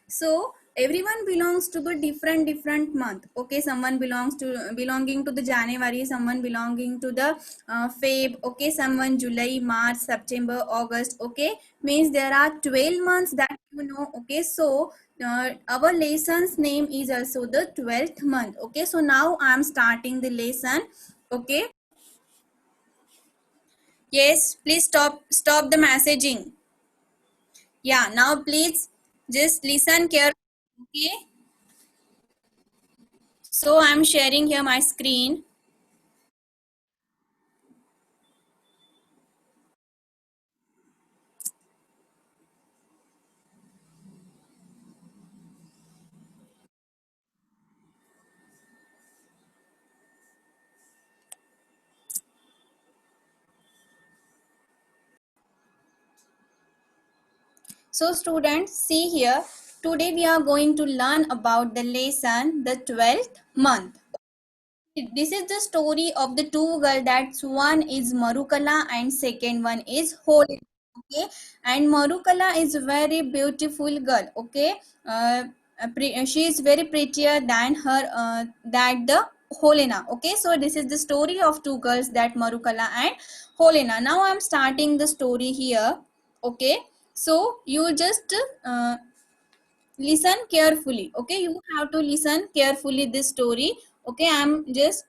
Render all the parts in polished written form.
So everyone belongs to the different month. Okay, someone belonging to the January, someone belonging to the Feb. Okay, someone July, March, September, August. Okay, means there are 12 months that you know. Okay, so our lesson's name is also the 12th month. Okay, so now I am starting the lesson. Okay, yes, please stop the messaging. Yeah, now please just listen carefully. Okay, so I'm sharing here my screen. So students, see here, today we are going to learn about the lesson, the 12th month. This is the story of the two girls, that one is Marukala and second one is Holy. Okay, and Marukala is a very beautiful girl. Okay, she is very prettier than her that the Holena. Okay, so this is the story of two girls, that Marukala and Holena. Now I am starting the story here. Okay, so you just listen carefully. Okay, you have to listen carefully this story. Okay, I am just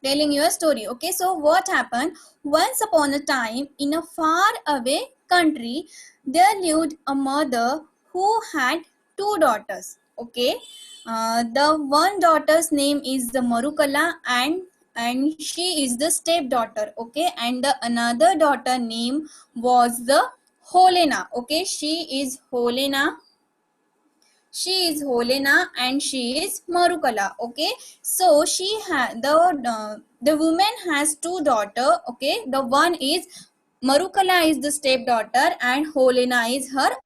telling you a story. Okay, so what happened? Once upon a time, in a far away country, there lived a mother who had two daughters. Okay, the one daughter's name is the Marukala, and she is the stepdaughter. Okay, and the another daughter name was the Holena. Okay, she is Holena and she is Marukala. Okay, so the woman has two daughter. Okay, the one is Marukala is the stepdaughter and Holena is her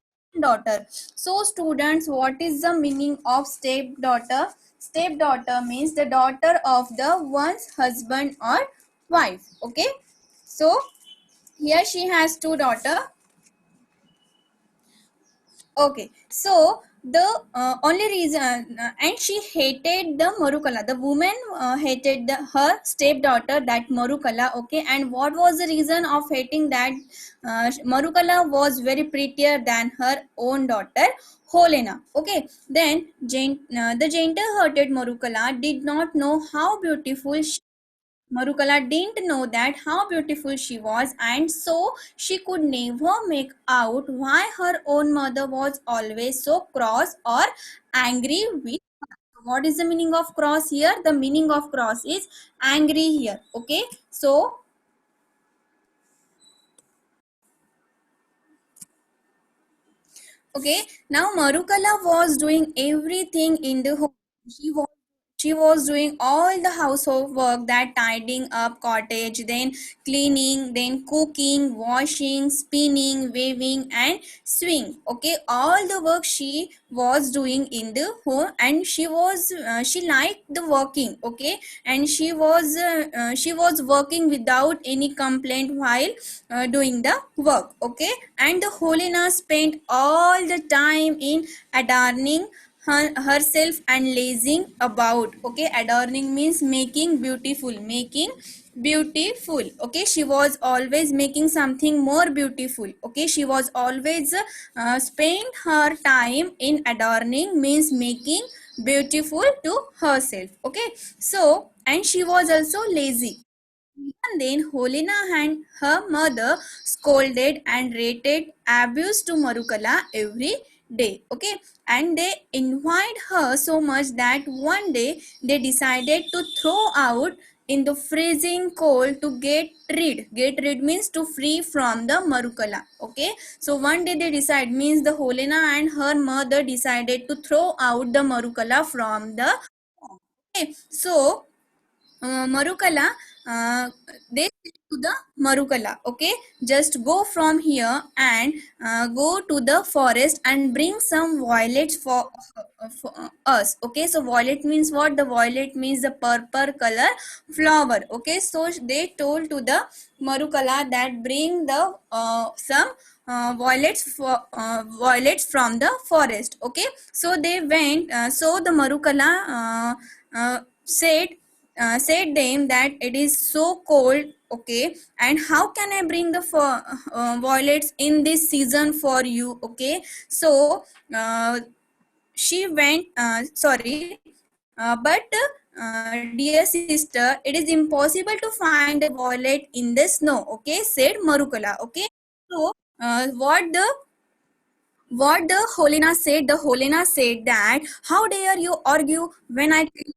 daughter. So students, what is the meaning of stepdaughter? Stepdaughter means the daughter of the one's husband or wife. Okay, so here she has two daughter. Okay, so the only reason, and she hated the Marukala. The woman hated her stepdaughter, that Marukala. Okay, and what was the reason of hating that? Marukala was very prettier than her own daughter, Holena. Okay, then the gentle-hearted Marukala did not know how beautiful Marukala didn't know that how beautiful she was, and so she could never make out why her own mother was always so cross or angry with her. What is the meaning of cross here? The meaning of cross is angry here. Okay, so okay, now Marukala was doing everything in the home. She was she was doing all the household work, that tidying up cottage, then cleaning, then cooking, washing, spinning, weaving, and sewing. Okay, all the work she was doing in the home, and she liked the working. Okay, and she was working without any complaint while doing the work. Okay, and the Helena spent all the time in adorning herself and lazing about. Okay, adorning means making beautiful. Okay, she was always making something more beautiful. Okay, she was always spend her time in adorning means making beautiful to herself. Okay, so and she was also lazy. And then Holina and her mother scolded and rated abuse to Marukala every day. Okay, and they annoyed her so much that one day they decided to throw out in the freezing cold to get rid. Get rid means to free from the Marukala. Okay, so one day they decide means the Holina and her mother decided to throw out the Marukala from the. Okay, so Marukala, uh, they say to the Marukala, okay, just go from here and go to the forest and bring some violets for us. Okay, so violet means what? The violet means the purple color flower. Okay, so they told to the Marukala that bring the some violets from the forest. Okay, so they went. So the Marukala said them that it is so cold. Okay, and how can I bring the violets in this season for you? Okay, so she went. Sorry, but dear sister, it is impossible to find a violet in the snow. Okay, said Marukala. Okay, so what the Holina said, the Holina said that, how dare you argue when I tell you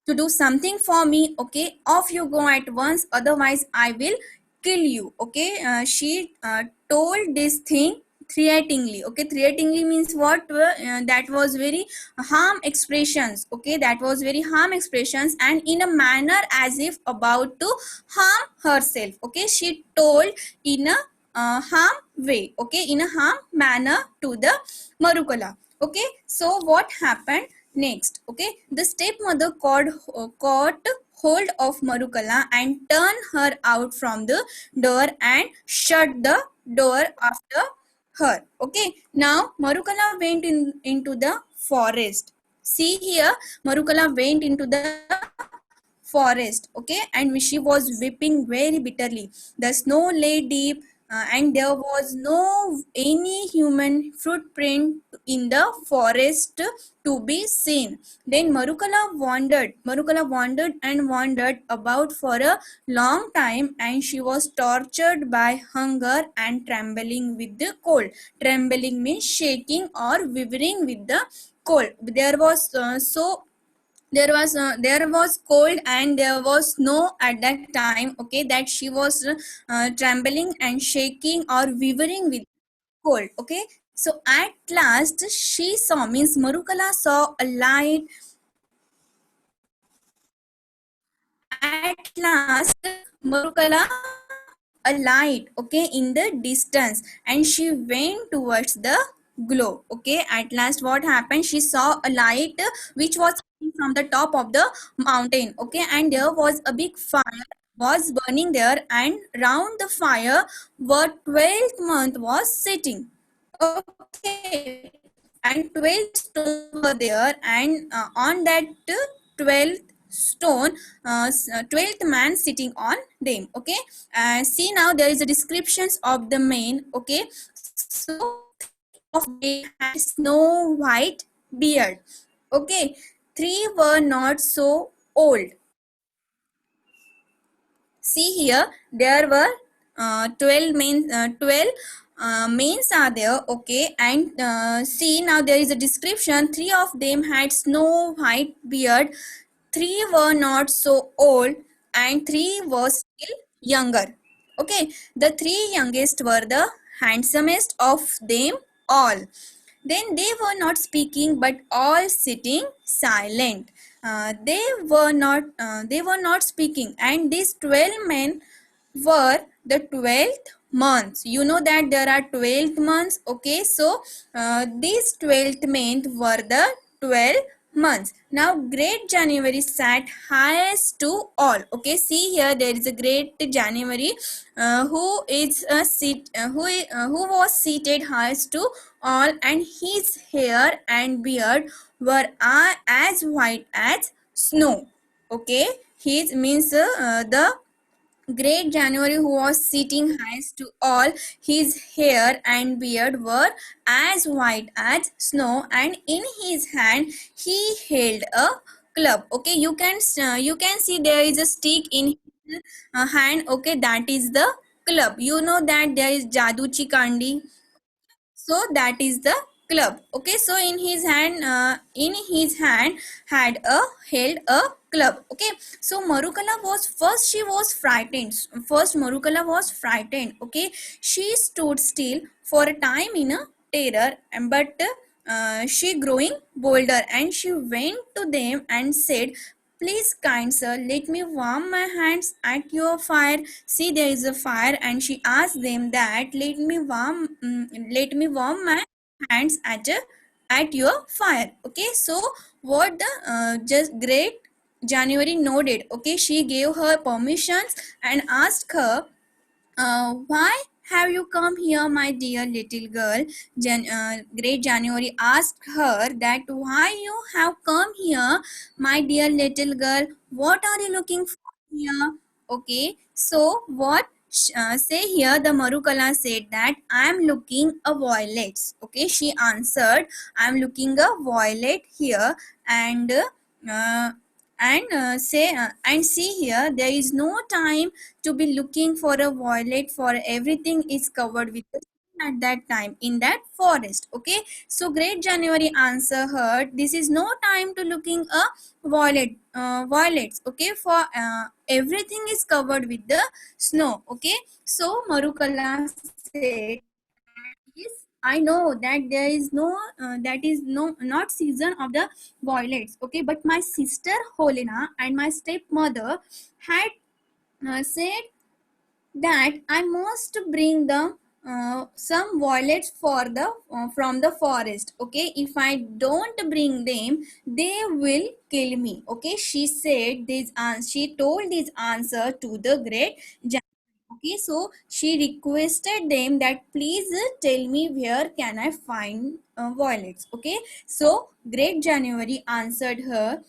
to do something for me? Okay, off you go at once, otherwise I will kill you. Okay, she told this thing threateningly. Okay, threateningly means what? That was very harm expressions. Okay, that was very harm expressions, and in a manner as if about to harm herself. Okay, she told in a harm way. Okay, in a harm manner to the Marukala. Okay, so what happened next? Okay, the stepmother caught hold of Marukala and turned her out from the door and shut the door after her. Okay, now Marukala went into the forest. See here, Marukala went into the forest. Okay, and she was weeping very bitterly. The snow lay deep, and there was no any human footprint in the forest to be seen. Then Marukala wandered and wandered about for a long time, and she was tortured by hunger and trembling with the cold. Trembling means shaking or quivering with the cold. There was cold and there was snow at that time. Okay, that she was trembling and shaking or quivering with cold. Okay, so at last she saw, means Marukala saw a light. At last Marukala a light, okay, in the distance, and she went towards the glow. Okay, at last what happened, she saw a light which was coming from the top of the mountain. Okay, and there was a big fire was burning there, and round the fire were 12th month was sitting. Okay, and 12 stones were there, and on that 12th stone, 12th man sitting on them. Okay, see now there is a descriptions of the man. Okay, so of they had snow white beard. Okay, three were not so old. See here, there were 12 mains are there. Okay, and see now there is a description. Three of them had snow white beard, three were not so old, and three were still younger. Okay, the three youngest were the handsomest of them all. Then they were not speaking, but all sitting silent. They were not speaking, and these 12 men were the 12th months. You know that there are 12 months. Okay, so these 12th month were the 12 months. Now great January sat highest to all. Okay, see here there is a great January who was seated highest to all, and his hair and beard were as white as snow. Okay, his means the great January who was sitting highest to all, his hair and beard were as white as snow, and in his hand he held a club. Okay, you can see there is a stick in his hand. Okay, that is the club. You know that there is Jadu Chikandi, so that is the club. Okay, so in his hand had a held a club. Okay, so Marukala was first, she was frightened. First Marukala was frightened. Okay, she stood still for a time in a terror, but she growing bolder, and she went to them and said, please, kind sir, let me warm my hands at your fire. See, there is a fire, and she asked them that let me warm my hands at your fire. Okay, so what the just great January nodded. Okay, she gave her permissions and asked her, why have you come here, my dear little girl? Great January asked her that why you have come here, my dear little girl. What are you looking for here? Okay, so what say here the Marukala said that I am looking a violets. Okay, she answered, I am looking a violet here, and uh, and see here, there is no time to be looking for a violet, for everything is covered with the at that time in that forest. Okay, so Great January answer her, this is no time to looking a violets. Okay, for everything is covered with the snow. Okay, so Marukala said, yes, I know that there is no that is no not season of the violets. Okay, but my sister Helena and my stepmother had said that I must bring the some violets for the from the forest. Okay, if I don't bring them, they will kill me. Okay, she said this. She told this answer to the great. Okay, so she requested them that please tell me where can I find violets. Okay, so Great January answered her.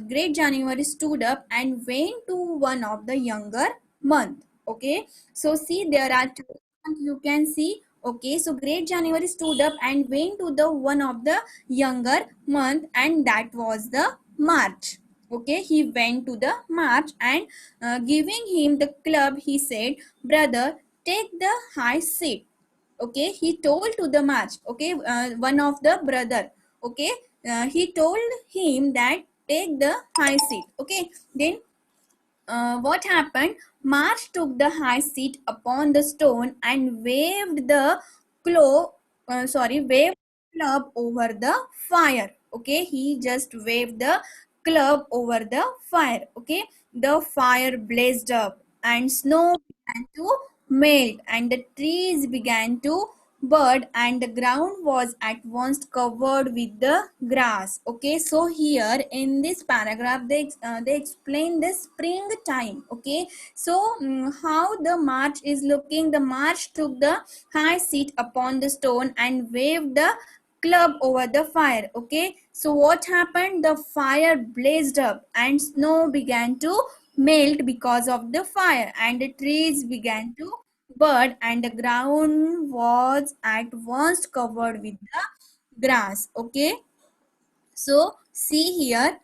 Great January stood up and went to one of the younger month. Okay, so see there are two months you can see. Okay, so Great January stood up and went to the one of the younger month, and that was the March. Okay, he went to the March, and giving him the club, he said, brother, take the high seat. Okay, he told to the March. Okay, one of the brother. Okay, he told him that take the high seat. Okay, then what happened? March took the high seat upon the stone and waved the waved club over the fire. Okay, he just waved the club over the fire. Okay, the fire blazed up and snow began to melt and the trees began to bird, and the ground was at once covered with the grass. Okay, so here in this paragraph they explain the springtime. Okay, so how the March is looking. The March took the high seat upon the stone and waved the club over the fire. Okay, so what happened? The fire blazed up and snow began to melt because of the fire, and the trees began to bird, and the ground was at once covered with the grass. Okay, so see here,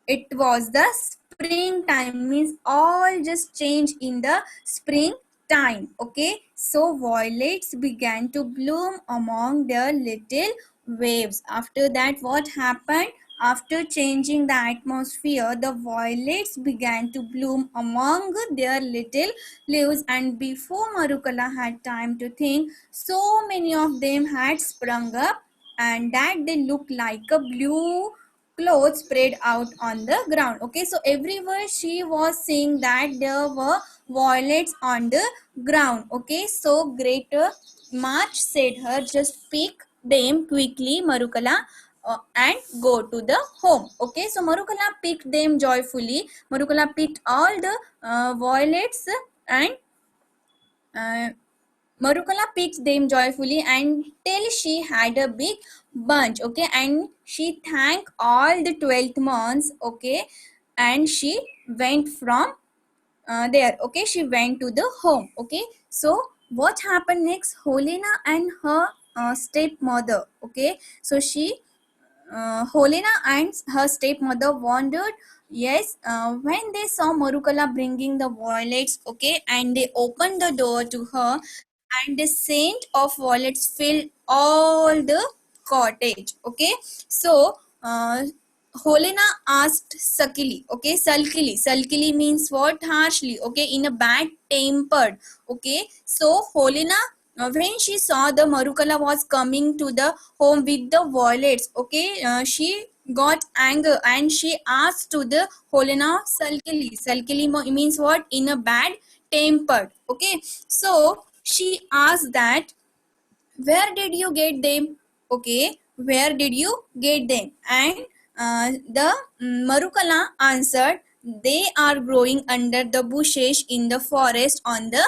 it was the springtime, means all just change in the spring time. Okay, so violets began to bloom among the little waves. After that, what happened? After changing the atmosphere, the violets began to bloom among their little leaves, and before Marukala had time to think, so many of them had sprung up, and that they looked like a blue clothes spread out on the ground. Okay, so everywhere she was seeing that there were violets on the ground. Okay, so greater March said her, just pick them quickly, Marukala, and go to the home. Okay, so Marukala picked them joyfully. Marukala picked all the violets, and uh, Marukala picked them joyfully until she had a big bunch. Okay, and she thanked all the 12th months. Okay, and she went from there. Okay, she went to the home. Okay, so what happened next? Helena and her stepmother. Okay, so Helena and her stepmother wondered. Yes, when they saw Marukala bringing the violets, okay, and they opened the door to her, and the scent of violets filled all the cottage. Okay, so Helena asked sulkily means what? Harshly. Okay, in a bad tempered. Okay, so Helena, when she saw the Marukala was coming to the home with the violets, okay, she got anger and she asked to the Helena sulkily means what? In a bad tempered. Okay, so she asked that, where did you get them? Okay, where did you get them? And the Marukala answered, they are growing under the bushes in the forest on the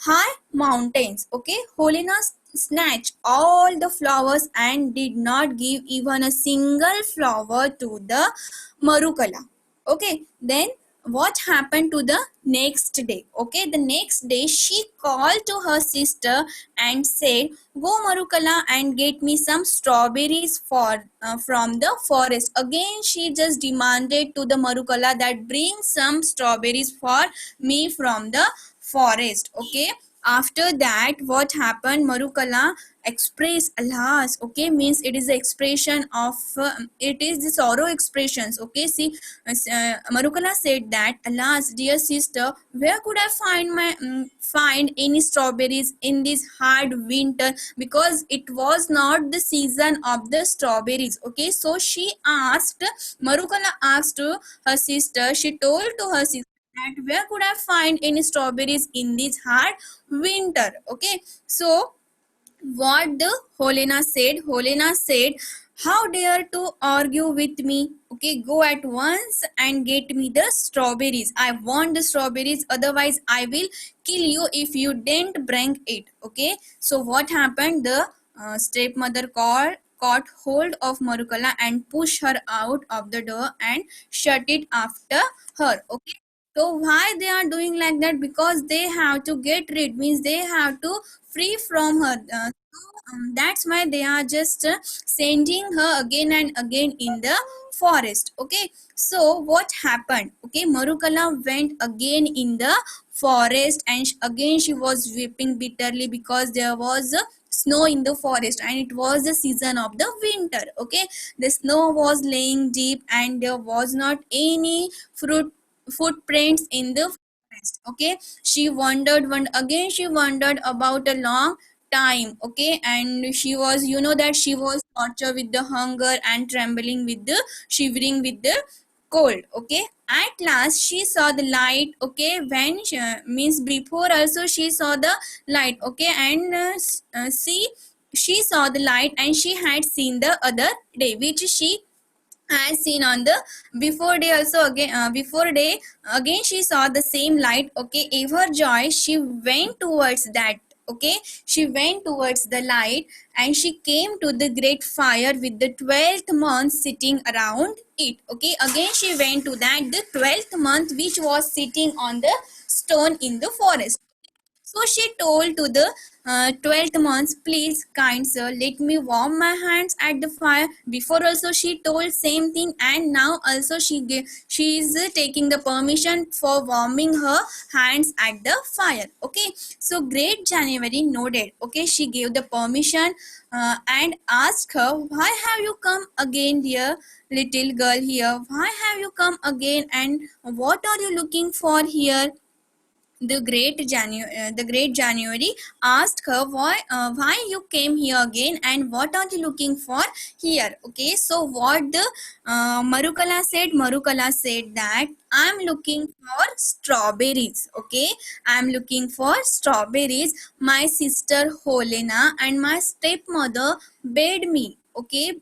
high mountains. Okay, Helena snatched all the flowers and did not give even a single flower to the Marukala. Okay, then what happened to the next day? Okay, the next day she called to her sister and said, go Marukala and get me some strawberries for from the forest. Again she just demanded to the Marukala that bring some strawberries for me from the forest. Okay, after that what happened, Marukala express alas. Okay, means it is the expression of it is the sorrow expressions. Okay, see, Marukala said that, alas dear sister, where could I find find any strawberries in this hard winter, because it was not the season of the strawberries. Okay, so she asked, Marukala asked to her sister, she told to her sister that where could I find any strawberries in this hard winter. Okay, so what the Helena said, how dare to argue with me? Okay, go at once and get me the strawberries. I want the strawberries, otherwise I will kill you if you didn't bring it. Okay, so what happened? The stepmother caught hold of Marukala and pushed her out of the door and shut it after her. Okay, so why they are doing like that? Because they have to get rid, means they have to free from her. That's why they are just sending her again and again in the forest. Okay, so what happened? Okay, Marukala went again in the forest and again she was weeping bitterly because there was snow in the forest and it was the season of the winter. Okay, the snow was laying deep and there was not any footprints in the forest. Okay, she wondered one again, she wondered about a long time. Okay, and she was, you know, that she was tortured with the hunger and trembling with the shivering with the cold. Okay, at last she saw the light. Okay, when she, means before also she saw the light. Okay, and she saw the light and she had seen the other day, which she as seen on the before day also. Again before day again she saw the same light. Okay, ever joy she went towards that. Okay, she went towards the light and she came to the great fire with the 12th month sitting around it. Okay, again she went to that the 12th month which was sitting on the stone in the forest. So she told to the 12th month, please, kind sir, let me warm my hands at the fire. Before also she told same thing, and now also she is taking the permission for warming her hands at the fire. Okay, so great January nodded. Okay, she gave the permission and asked her, why have you come again, dear little girl here? Why have you come again, and what are you looking for here? The great January asked her, why you came here again and what are you looking for here. Okay, so what the Marukala said that I'm looking for strawberries. Okay, I'm looking for strawberries. My sister Helena and my stepmother bade me. Okay,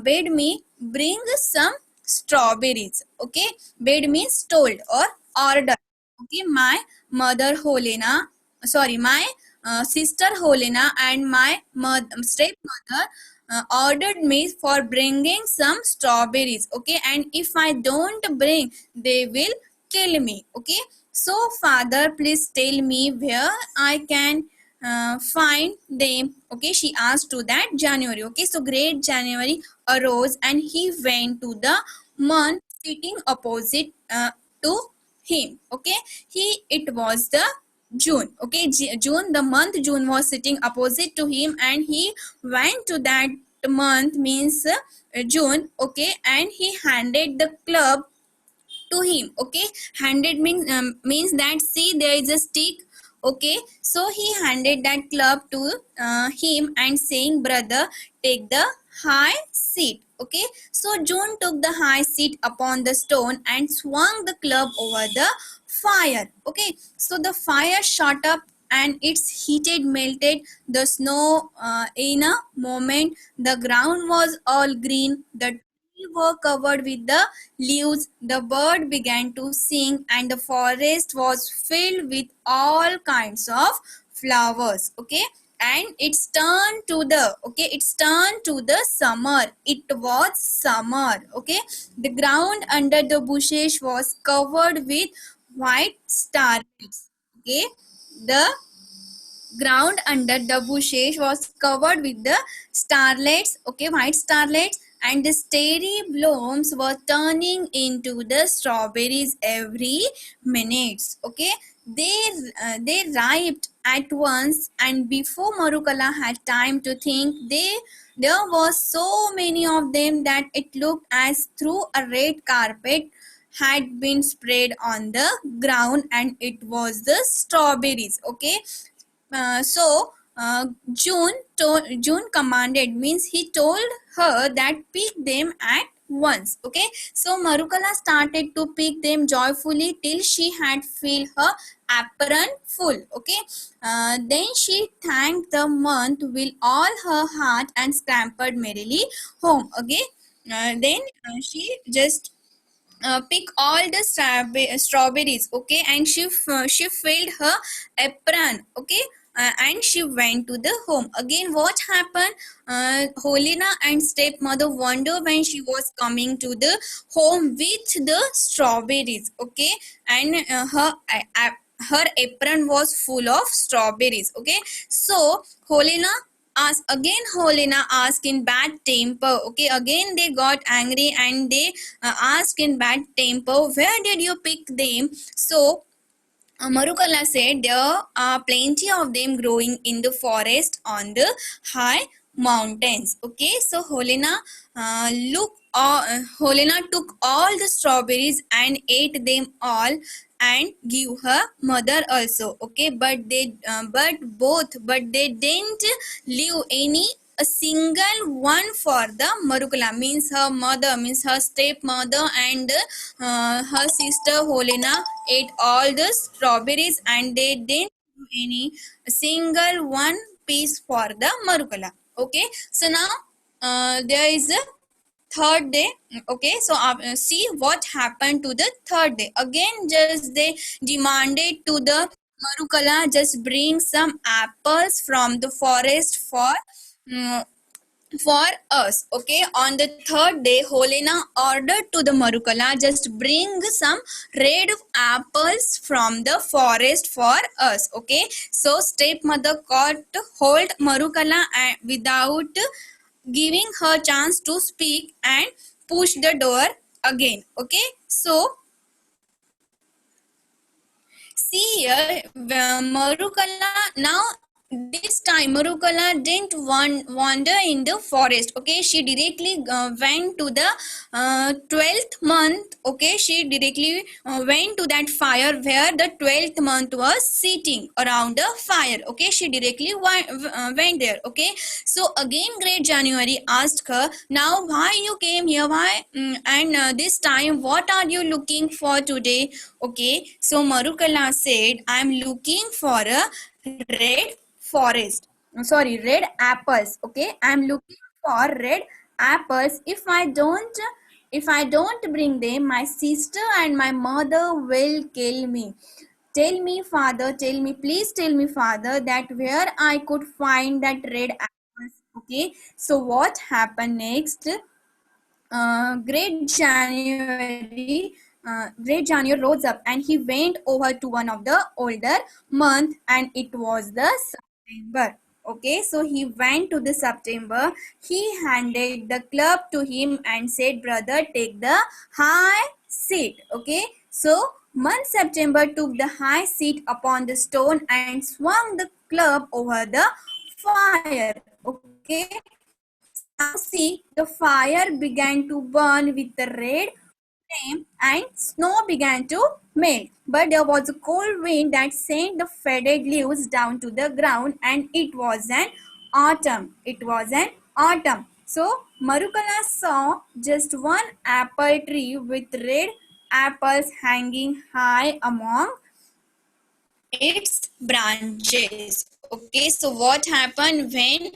bade me bring some strawberries. Okay, bade means told or order. Okay, my mother Helena, sorry, my sister Helena and my stepmother ordered me for bringing some strawberries. Okay, and if I don't bring, they will kill me. Okay, so father, please tell me where I can find them. Okay, she asked to that January. Okay, so great January arose and he went to the month sitting opposite to him. Okay, he it was the June. Okay, June, the month June was sitting opposite to him and he went to that month, means June. Okay, and he handed the club to him. Okay, handed means that, see, there is a stick. Okay, so he handed that club to him and saying, brother, take the high seat. Okay, so June took the high seat upon the stone and swung the club over the fire. Okay, so the fire shot up and its heated melted the snow in a moment. The ground was all green, the were covered with the leaves. The bird began to sing, and the forest was filled with all kinds of flowers. Okay, and it's turned to the summer. It was summer. Okay, the ground under the bushes was covered with white starlights. Okay, the ground under the bushes was covered with the starlets, okay, white starlets, and the starry blooms were turning into the strawberries every minute. Okay, they ripened at once, and before Marukala had time to think, there was so many of them that it looked as though a red carpet had been spread on the ground, and it was the strawberries. Okay, June commanded, means he told her that pick them at once. Okay, so Marukala started to pick them joyfully till she had filled her apron full. Okay, then she thanked the month with all her heart and scampered merrily home. Okay, then she just pick all the strawberries. Okay, and she filled her apron. Okay, and she went to the home. Again, what happened? Holina and stepmother wonder when she was coming to the home with the strawberries. Okay, and her apron was full of strawberries. Okay, so Helena asked in bad temper. Okay, again they got angry, and they asked in bad temper, where did you pick them? So Marukala said there are plenty of them growing in the forest on the high mountains. Okay, so Helena took all the strawberries and ate them all, and give her mother also. Okay, but they didn't leave any a single one for the Marukala, means her mother, means her stepmother, and her sister Helena ate all the strawberries, and they didn't do any single one piece for the Marukala. Okay, so now there is a third day. Okay, so see what happened to the third day. Again, just they demanded to the Marukala, just bring some apples from the forest mm, for us. Okay, on the third day, Helena ordered to the Marukala, just bring some red apples from the forest for us. Okay, so stepmother got hold Marukala and without giving her chance to speak, and push the door again. Okay, so see here, Marukala now. This time Marukala didn't wander in the forest. Okay, she directly went to the 12th month. Okay, she directly went to that fire where the 12th month was sitting around the fire. Okay, she directly went there. Okay, so again Great January asked her, now why you came here, why, and this time what are you looking for today? Okay, so Marukala said, I am looking for a red forest. Sorry, red apples. Okay, I am looking for red apples. If I don't bring them, my sister and my mother will kill me. Tell me, father, tell me, please tell me, father, that where I could find that red apples. Okay, so what happened next? Great January rose up, and he went over to one of the older month, and it was the September. Okay, so he went to the September. He handed the club to him and said, brother, take the high seat. Okay, so month September took the high seat upon the stone and swung the club over the fire. Okay, now see, the fire began to burn with the red flame, and snow began to melt. But there was a cold wind that sent the faded leaves down to the ground, and it was an autumn. It was an autumn. So Marukala saw just one apple tree with red apples hanging high among its branches. Okay, so what happened when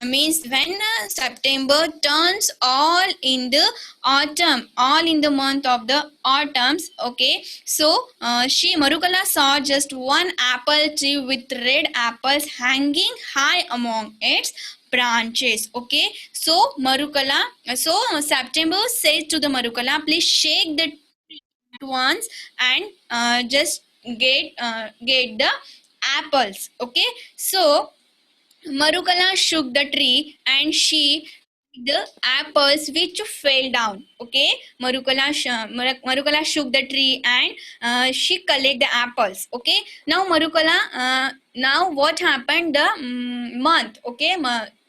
means when September turns all in the autumn, all in the month of the autumns. Okay, so she Marukala saw just one apple tree with red apples hanging high among its branches. Okay, so Marukala, so September says to the Marukala, please shake the tree at once and just get the apples. Okay, so Marukala shook the tree and she the apples which fell down. Okay, Marukala shook the tree and she collected the apples. Okay, now Marukala, now what happened? The month. Okay,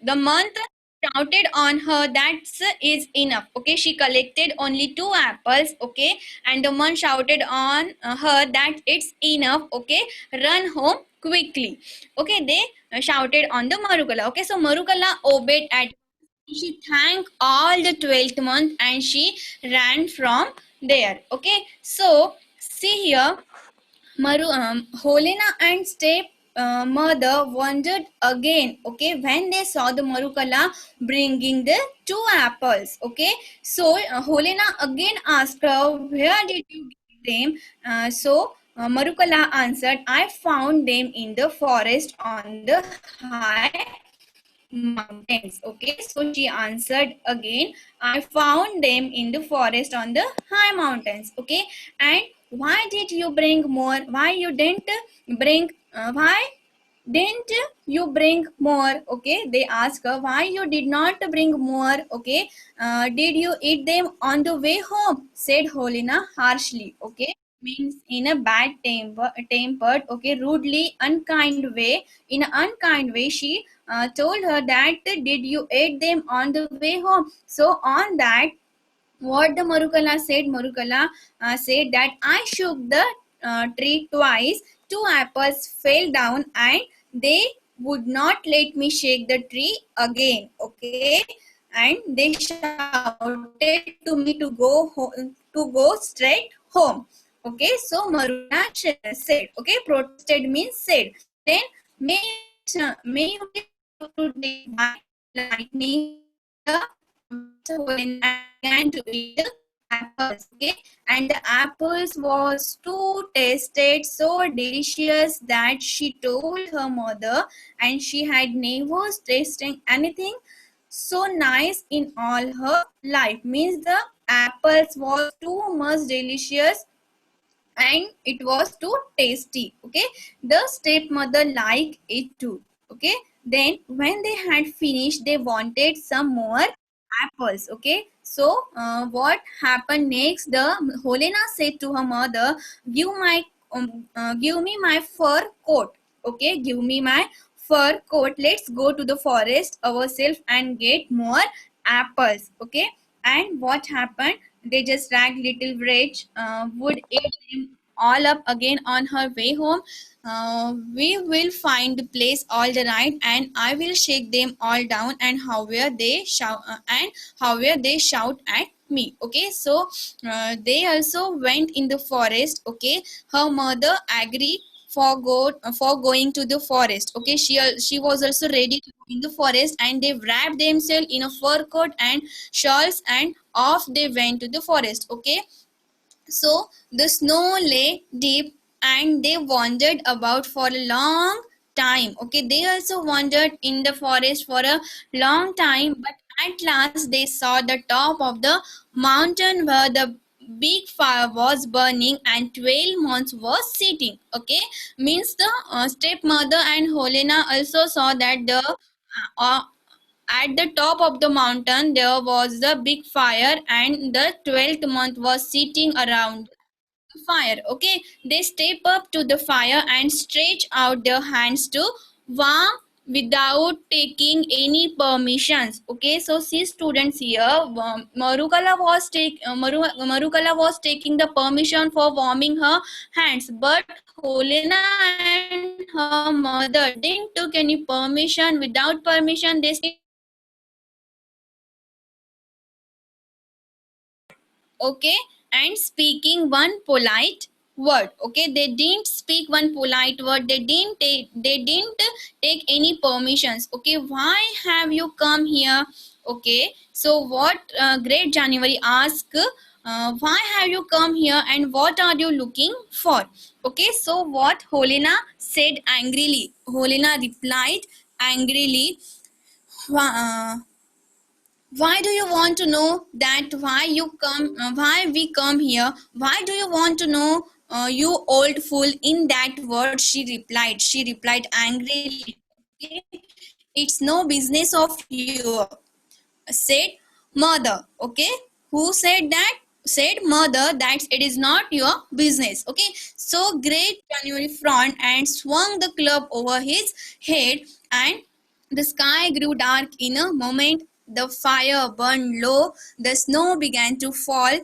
the month shouted on her that is enough. Okay, she collected only two apples. Okay, and the month shouted on her that it's enough. Okay, run home quickly. Okay, they shouted on the Marukala. Okay, so Marukala obeyed at she thanked all the 12th month and she ran from there. Okay, so see here, Holina and Step mother wondered again. Okay, when they saw the Marukala bringing the two apples. Okay, so Holina again asked her, "Where did you get them?" Marukala answered, "I found them in the forest on the high mountains." Okay, so she answered again, "I found them in the forest on the high mountains." Okay, and why did you bring more? Why you didn't bring? Why didn't you bring more? Okay, they ask her, why you did not bring more? Okay, did you eat them on the way home? Said Holina harshly. Okay, means in a bad tempered, okay, rudely, unkind way. In an unkind way, she told her that did you eat them on the way home? So on that, what the Marukala said, Marukala said that I shook the tree twice, two apples fell down and they would not let me shake the tree again. Okay, and they shouted to me to go home, to go straight home. Okay, so Marukala said, okay, protested means said, then may you be struck to death by lightning, the and began to eat the apples. Okay, and the apples was too tasted so delicious that she told her mother, and she had never tasted anything so nice in all her life. Means the apples was too much delicious and it was too tasty. Okay, the stepmother liked it too. Okay, then when they had finished they wanted some more apples. Okay, so what happened next? The Helena said to her mother, give me my fur coat. Okay, give me my fur coat, let's go to the forest ourselves and get more apples. Okay, and what happened? They just dragged little wretch, would eat them all up again on her way home. We will find the place all the right, and I will shake them all down. And however they shout at me. Okay, so they also went in the forest. Okay, her mother agreed for going to the forest. Okay, she was also ready to go in the forest, and they wrapped themselves in a fur coat and shawls, and off they went to the forest. Okay, so the snow lay deep and they wandered about for a long time. Okay, they also wandered in the forest for a long time, but at last they saw the top of the mountain where the big fire was burning and 12 months was sitting. Okay, means the stepmother and Helena also saw that the uh, at the top of the mountain there was a big fire and the 12th month was sitting around the fire. Okay, they step up to the fire and stretch out their hands to warm without taking any permissions. Okay, so see students here, Marukala was taking the permission for warming her hands, but Helena and her mother didn't took any permission. Without permission they okay, and speaking one polite word. Okay, they didn't speak one polite word. They didn't take any permissions. Okay, why have you come here? Okay, so what Great January asked, why have you come here and what are you looking for? Okay, so what Helena said angrily, Helena replied angrily, why do you want to know that why we come here? Why do you want to know, you old fool? In that word she replied angrily. Okay? It's no business of yours, said mother. Okay, who said that? Said mother that it is not your business. Okay, so Great January frowned and swung the club over his head, and the sky grew dark in a moment. The fire burned low, the snow began to fall,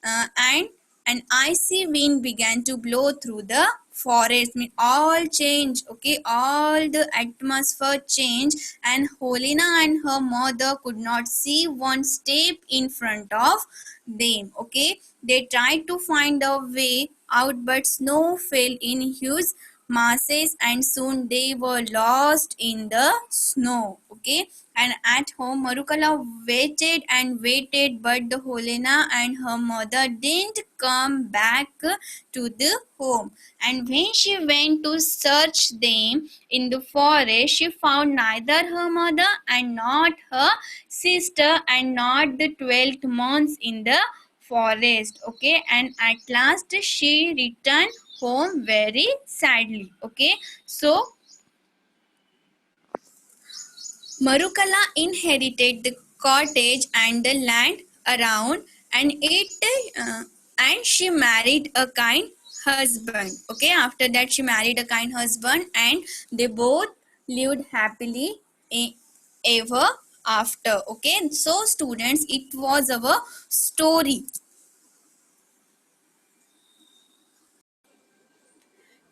and an icy wind began to blow through the forest. Mean all change. Okay, all the atmosphere changed, and Helena and her mother could not see one step in front of them. Okay, they tried to find a way out, but snow fell in huge masses, and soon they were lost in the snow. Okay, and at home Marukala waited and waited, but the Helena and her mother didn't come back to the home. And when she went to search them in the forest, she found neither her mother and not her sister and not the 12th month in the forest. Okay, and at last she returned home very sadly. Okay, so Marukala inherited the cottage and the land around, and she married a kind husband. Okay, after that she married a kind husband, and they both lived happily ever after. Okay, so students, it was our story.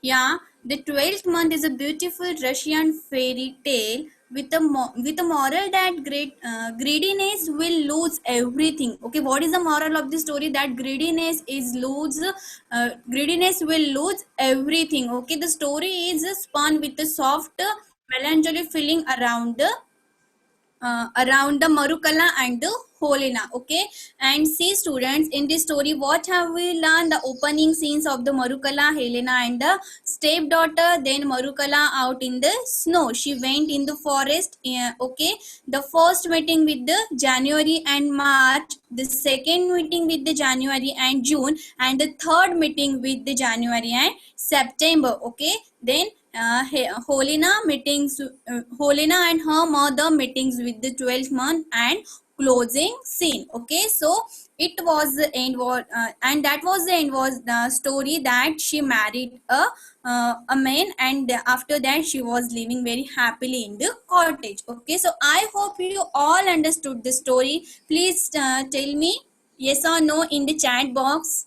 Yeah, the 12th month is a beautiful Russian fairy tale with a moral that greediness will lose everything. Okay, what is the moral of the story? That greediness will lose everything. Okay, the story is spun with a soft melancholy feeling around the Marukala and the Helena. Okay, and see students, in this story what have we learned? The opening scenes of the Marukala, Helena and the stepdaughter. Then Marukala out in the snow, she went in the forest. Okay, the first meeting with the January and March, the second meeting with the January and June, and the third meeting with the January and September. Okay, then Helena meetings, Helena and her mother meetings with the 12th month, and closing scene. Okay, so it was the end and that was the end, was the story that she married a man, and after that she was living very happily in the cottage. Okay, so I hope you all understood the story. Please tell me yes or no in the chat box.